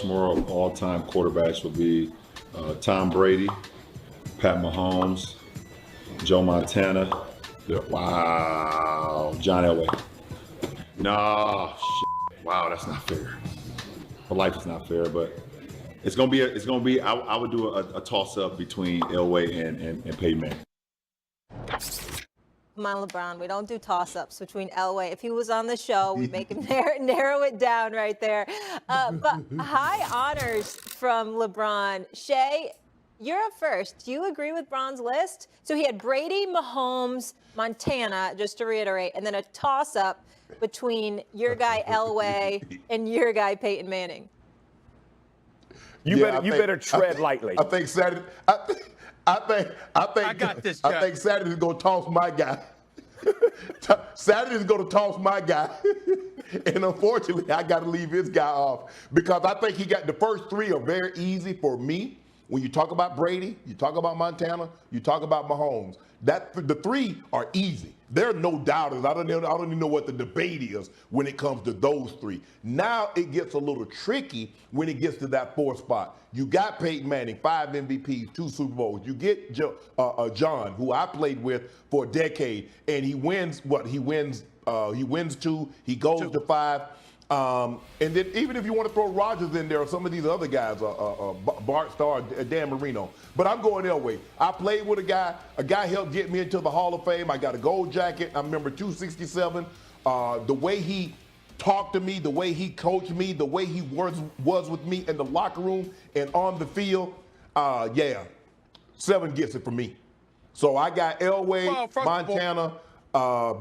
More of all-time quarterbacks would be Tom Brady, Pat Mahomes, Joe Montana. Yep. Wow, John Elway. No, shit. Wow, that's not fair. Life is not fair, but it's gonna be. I would do a toss-up between Elway and Peyton Manning. Come on, LeBron. We don't do toss-ups between Elway. If he was on the show, we'd make him narrow it down right there. But high honors from LeBron. Shay, you're up first. Do you agree with Bron's list? So he had Brady, Mahomes, Montana, just to reiterate, and then a toss-up between your guy Elway and your guy Peyton Manning. You better tread lightly. I think Saturday. I got this, Chuck. I think Saturday's going to toss my guy. Saturday's going to toss my guy. And unfortunately, I got to leave his guy off because I think he got the first three are very easy for me. When you talk about Brady, you talk about Montana, you talk about Mahomes. The three are easy. There are no doubters. I don't even know what the debate is when it comes to those three. Now it gets a little tricky when it gets to that fourth spot. You got Peyton Manning, 5 MVPs, 2 Super Bowls. You get John, who I played with for a decade, and he wins what? He wins 2. He goes to 5. And then even if you want to throw Rodgers in there or some of these other guys, Bart Starr, Dan Marino. But I'm going Elway. I played with a guy helped get me into the Hall of Fame. I got a gold jacket. I remember 267. The way he talked to me, the way he coached me, the way he was with me in the locker room and on the field, 7 gets it for me. So I got Elway, Montana,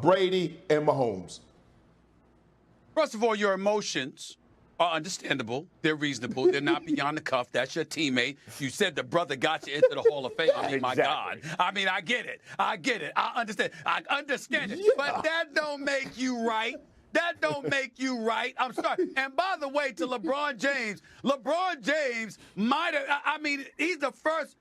Brady, and Mahomes. First of all, your emotions are understandable. They're reasonable. They're not beyond the cuff. That's your teammate. You said the brother got you into the Hall of Fame. I mean, my God. I mean, I get it. I understand. I understand it. But that don't make you right. That don't make you right. I'm sorry. And by the way, to LeBron James might have, I mean, he's the first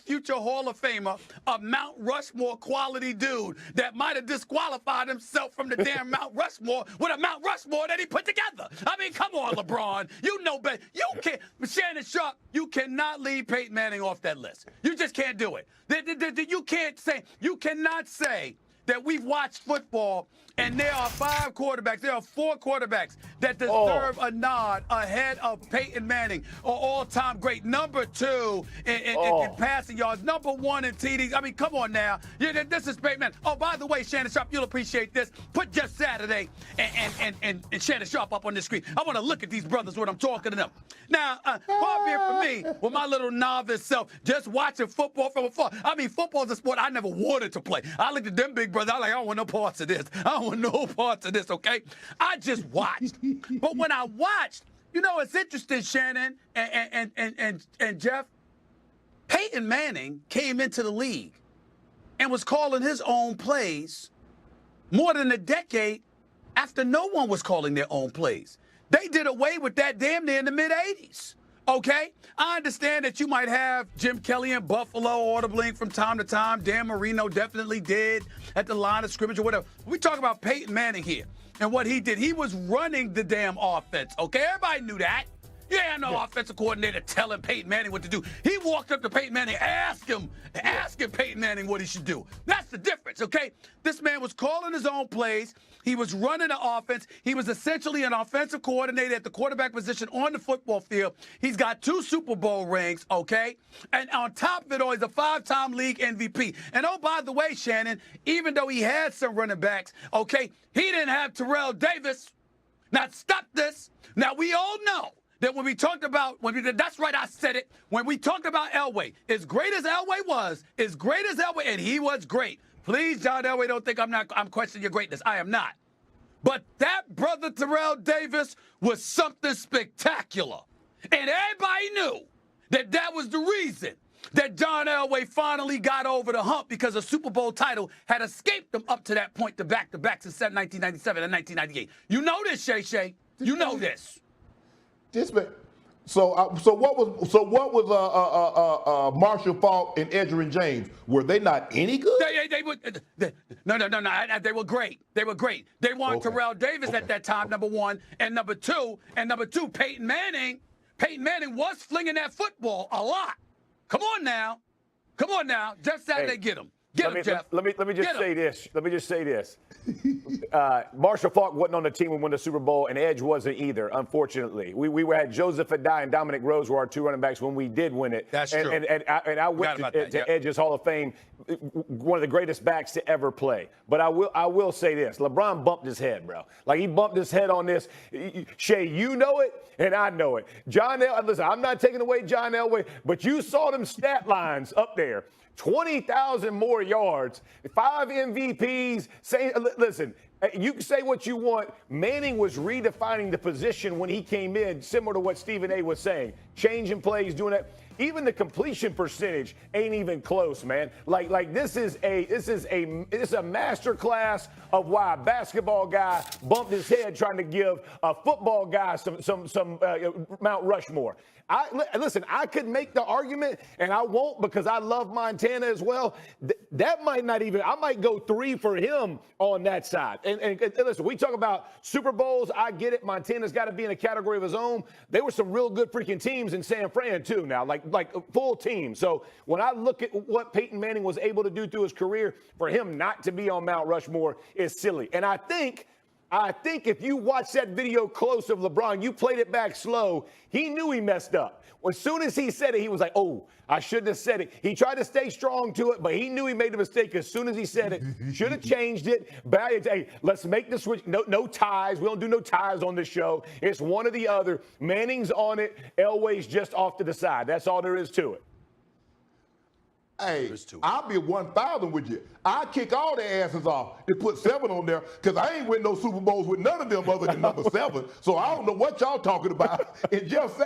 future Hall of Famer, a Mount Rushmore quality dude that might have disqualified himself from the damn Mount Rushmore with a Mount Rushmore that he put together. I mean, come on, LeBron. You know better. You can't, Shannon Sharp, you cannot leave Peyton Manning off that list. You just can't do it. You cannot say that we've watched football and there are 5 quarterbacks, there are 4 quarterbacks that deserve a nod ahead of Peyton Manning, or all-time great. Number 2 in passing yards, number 1 in TDs. I mean, come on now. This is Peyton Manning. Oh, by the way, Shannon Sharp, you'll appreciate this. Put Just Saturday and Shannon Sharp up on the screen. I want to look at these brothers when I'm talking to them. Now, far be it for me, with my little novice self, just watching football from afar. I mean, football is a sport I never wanted to play. I looked at them big brothers. I was like, I don't want no parts of this. I don't want no parts of this, okay? I just watched. But when I watched, you know, it's interesting, Shannon and Jeff. Peyton Manning came into the league and was calling his own plays more than a decade after no one was calling their own plays. They did away with that damn near in the mid-'80s. Okay? I understand that you might have Jim Kelly in Buffalo audibling from time to time. Dan Marino definitely did at the line of scrimmage or whatever. We talk about Peyton Manning here and what he did. He was running the damn offense. Okay? Everybody knew that. Yeah, no offensive coordinator telling Peyton Manning what to do. He walked up to Peyton Manning, asking Peyton Manning what he should do. That's the difference, okay? This man was calling his own plays. He was running the offense. He was essentially an offensive coordinator at the quarterback position on the football field. He's got 2 Super Bowl rings, okay? And on top of it all, he's a 5-time league MVP. And oh, by the way, Shannon, even though he had some running backs, okay, he didn't have Terrell Davis. Now, stop this. Now, we all know that when we talked about, that's right, I said it. When we talked about Elway, as great as Elway was, and he was great. Please, John Elway, don't think I'm questioning your greatness. I am not. But that brother Terrell Davis was something spectacular. And everybody knew that was the reason that John Elway finally got over the hump, because a Super Bowl title had escaped him up to that point, to back-to-back since 1997 and 1998. You know this, Shay. You know this. So what was Marshall Faulk and Edgerrin James? Were they not any good? No. They were great. They weren't Terrell Davis at that time, number 1, and number two, Peyton Manning Peyton Manning was flinging that football a lot. Come on now. Come on now. Jeff Saturday, get him. Get him, Jeff. Let me just say this. Let me just say this. Marshall Faulk wasn't on the team when we won the Super Bowl, and Edge wasn't either, unfortunately. We had Joseph Adai and Dominic Rose were our two running backs when we did win it. That's true. And I went to Edge's Hall of Fame, one of the greatest backs to ever play. But I will say this. LeBron bumped his head, bro. Like, he bumped his head on this. Shay, you know it, and I know it. Listen, I'm not taking away John Elway, but you saw them stat lines up there. 20,000 more yards, 5 MVPs. Listen, you can say what you want. Manning was redefining the position when he came in, similar to what Stephen A. was saying. Changing plays, doing that. Even the completion percentage ain't even close, man. Like this is a master class of why a basketball guy bumped his head trying to give a football guy some Mount Rushmore. Listen, I could make the argument, and I won't because I love Montana as well. That might not even, I might go 3 for him on that side. And listen, we talk about Super Bowls. I get it. Montana's got to be in a category of his own. There were some real good freaking teams in San Fran, too, now, like full teams. So when I look at what Peyton Manning was able to do through his career, for him not to be on Mount Rushmore is silly. And I think if you watch that video close of LeBron, you played it back slow, he knew he messed up. As soon as he said it, he was like, oh, I shouldn't have said it. He tried to stay strong to it, but he knew he made a mistake as soon as he said it. Should have changed it. But hey, let's make the switch. No ties. We don't do no ties on this show. It's one or the other. Manning's on it. Elway's just off to the side. That's all there is to it. Hey, I'll be 1,000 with you. I kick all their asses off and put 7 on there because I ain't win no Super Bowls with none of them other than number 7. So I don't know what y'all talking about. And just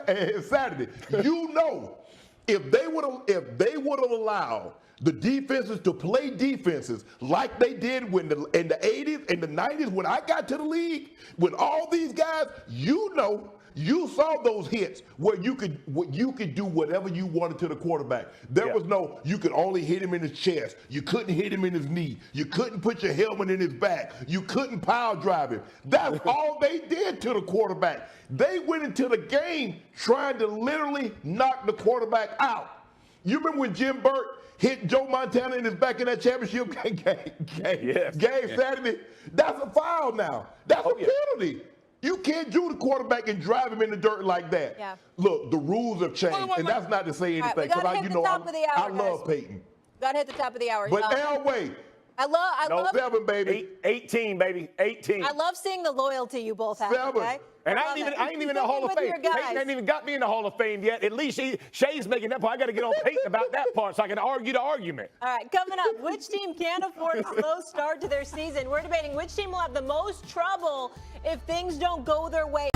Saturday, you know, if they would have allowed the defenses to play defenses like they did in the 80s and the 90s when I got to the league, with all these guys, you know. You saw those hits where you could do whatever you wanted to the quarterback. There was no, you could only hit him in his chest. You couldn't hit him in his knee. You couldn't put your helmet in his back. You couldn't pile drive him. That's all they did to the quarterback. They went into the game trying to literally knock the quarterback out. You remember when Jim Burt hit Joe Montana in his back in that championship game Saturday? That's a foul now. That's a penalty. You can't do the quarterback and drive him in the dirt like that. Yeah. Look, the rules have changed, and that's not to say anything because I love Peyton. Got to hit the top of the hour. But Elway. I love 7, baby. 18, baby. 18. I love seeing the loyalty you both have. 7. Okay? And I ain't even in the Hall of Fame. Peyton ain't even got me in the Hall of Fame yet. At least Shay's making that part. I got to get on Peyton about that part so I can argue the argument. All right, coming up, which team can't afford a slow start to their season? We're debating which team will have the most trouble if things don't go their way.